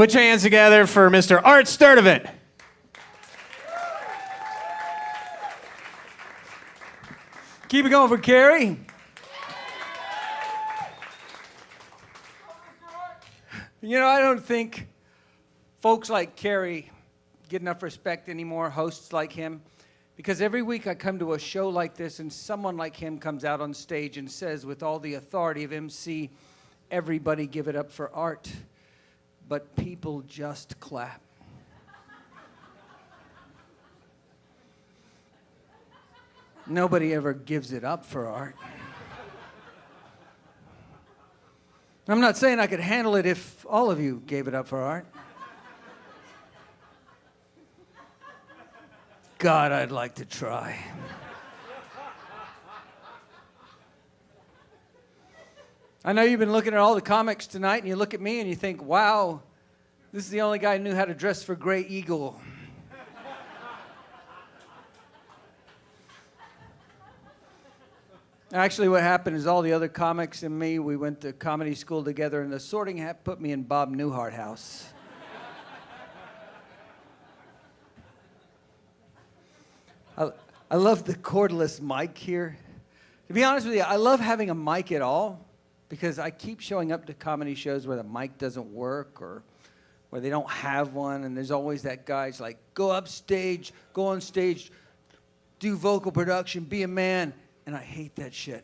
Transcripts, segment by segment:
Put your hands together for Mr. Art Sturtevant. Keep it going for Carrie. You know, I don't think folks like Carrie get enough respect anymore, hosts like him, because every week I come to a show like this and someone like him comes out on stage and says with all the authority of MC, everybody give it up for Art, but people just clap. Nobody ever gives it up for Art. I'm not saying I could handle it if all of you gave it up for Art. God, I'd like to try. I know you've been looking at all the comics tonight, and you look at me and you think, wow, this is the only guy who knew how to dress for Grey Eagle. Actually, what happened is all the other comics and me, we went to comedy school together, and the sorting hat put me in Bob Newhart house. I love the cordless mic here. To be honest with you, I love having a mic at all because I keep showing up to comedy shows where the mic doesn't work or where they don't have one, and there's always that guy's like, go upstage, go on stage, do vocal production, be a man. And I hate that shit.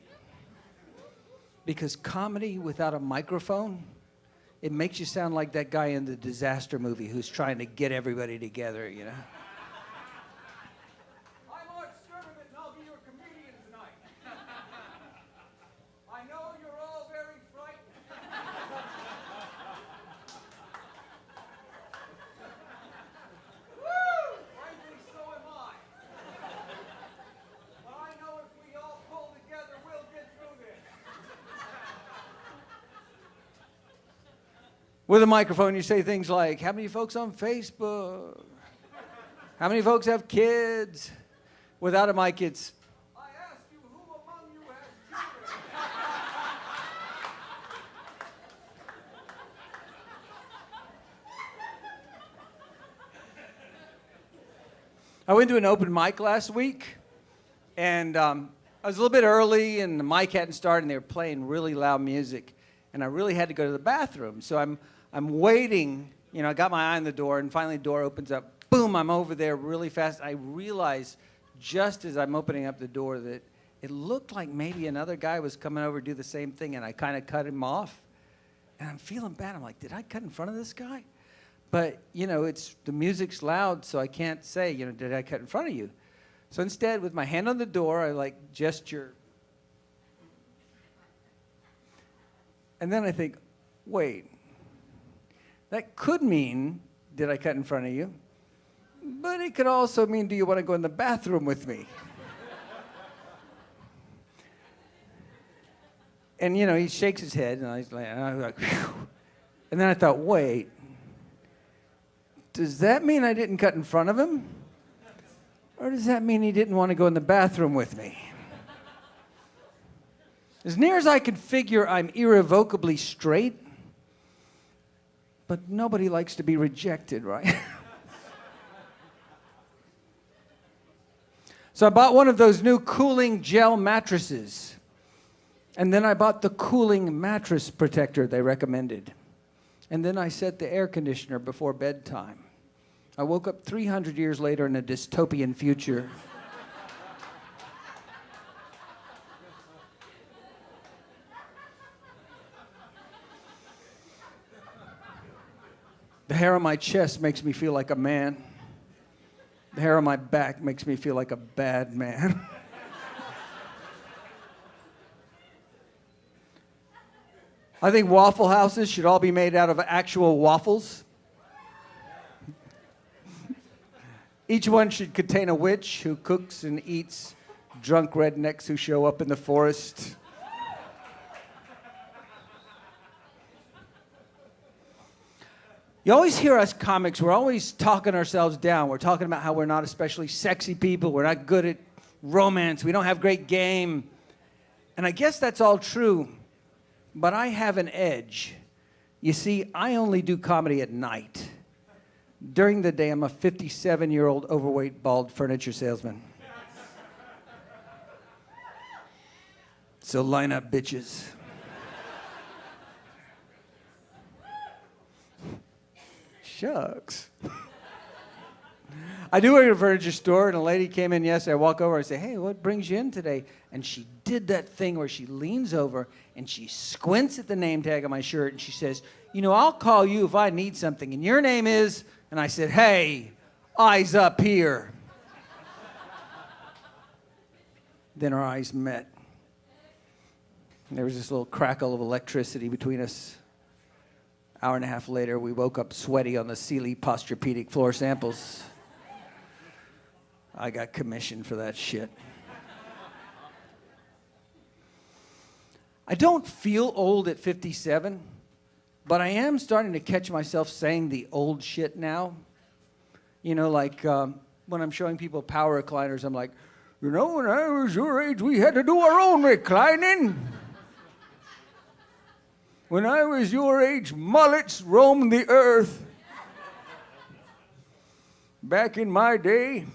Because comedy without a microphone, it makes you sound like that guy in the disaster movie who's trying to get everybody together, you know? I'm Art Sturtevant, and I'll be your comedian tonight. I know you're all very frightened. Woo! Frankly, so am I. But I know if we all pull together, we'll get through this. With a microphone, you say things like, how many folks on Facebook? How many folks have kids? Without a mic, it's, I ask you, who among you has children? I went to an open mic last week, and I was a little bit early, and the mic hadn't started, and they were playing really loud music, and I really had to go to the bathroom. So I'm waiting, you know, I got my eye on the door, and finally the door opens up. Boom, I'm over there really fast. I realize just as I'm opening up the door that it looked like maybe another guy was coming over to do the same thing, and I kind of cut him off. And I'm feeling bad. I'm like, did I cut in front of this guy? But, you know, the music's loud, so I can't say, you know, did I cut in front of you? So instead, with my hand on the door, I like gesture. And then I think, wait, that could mean, did I cut in front of you? But it could also mean, do you want to go in the bathroom with me? And, you know, he shakes his head, and I was like, whew. And then I thought, wait, does that mean I didn't cut in front of him? Or does that mean he didn't want to go in the bathroom with me? As near as I can figure, I'm irrevocably straight, but nobody likes to be rejected, right? So I bought one of those new cooling gel mattresses. And then I bought the cooling mattress protector they recommended. And then I set the air conditioner before bedtime. I woke up 300 years later in a dystopian future. The hair on my chest makes me feel like a man. The hair on my back makes me feel like a bad man. I think Waffle Houses should all be made out of actual waffles. Each one should contain a witch who cooks and eats drunk rednecks who show up in the forest. You always hear us comics, we're always talking ourselves down. We're talking about how we're not especially sexy people. We're not good at romance. We don't have great game. And I guess that's all true. But I have an edge. You see, I only do comedy at night. During the day, I'm a 57-year-old overweight, bald furniture salesman. So line up, bitches. Shucks. I do work at a furniture store, and a lady came in yesterday. I walk over and I say, hey, what brings you in today? And she did that thing where she leans over and she squints at the name tag on my shirt and she says, you know, I'll call you if I need something. And your name is? And I said, hey, eyes up here. Then our eyes met. And there was this little crackle of electricity between us. Hour and a half later, we woke up sweaty on the Sealy Posturepedic floor samples. I got commissioned for that shit. I don't feel old at 57, but I am starting to catch myself saying the old shit now. You know, like when I'm showing people power recliners, I'm like, you know, when I was your age, we had to do our own reclining. When I was your age, mullets roamed the earth. Back in my day,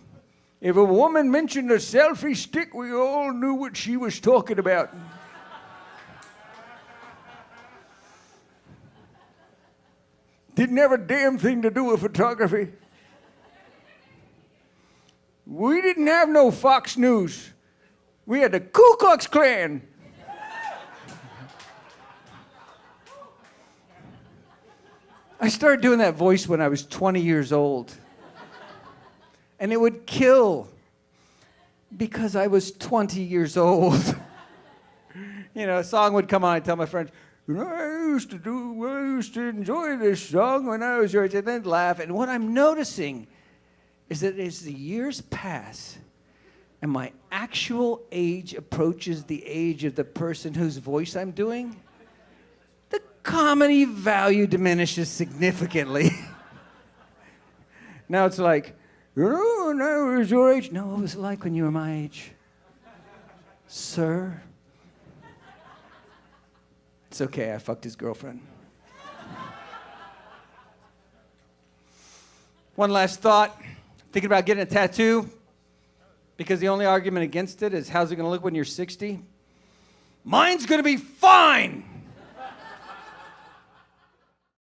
if a woman mentioned a selfie stick, we all knew what she was talking about. Didn't have a damn thing to do with photography. We didn't have no Fox News. We had the Ku Klux Klan. I started doing that voice when I was 20 years old. And it would kill because I was 20 years old. You know, a song would come on, I'd tell my friends, you know, I used to enjoy this song when I was your age, and then laugh. And what I'm noticing is that as the years pass and my actual age approaches the age of the person whose voice I'm doing, the comedy value diminishes significantly. Now it's like, you know, when I was your age. No, what was it like when you were my age? Sir? It's okay, I fucked his girlfriend. One last thought. Thinking about getting a tattoo? Because the only argument against it is how's it going to look when you're 60? Mine's going to be fine!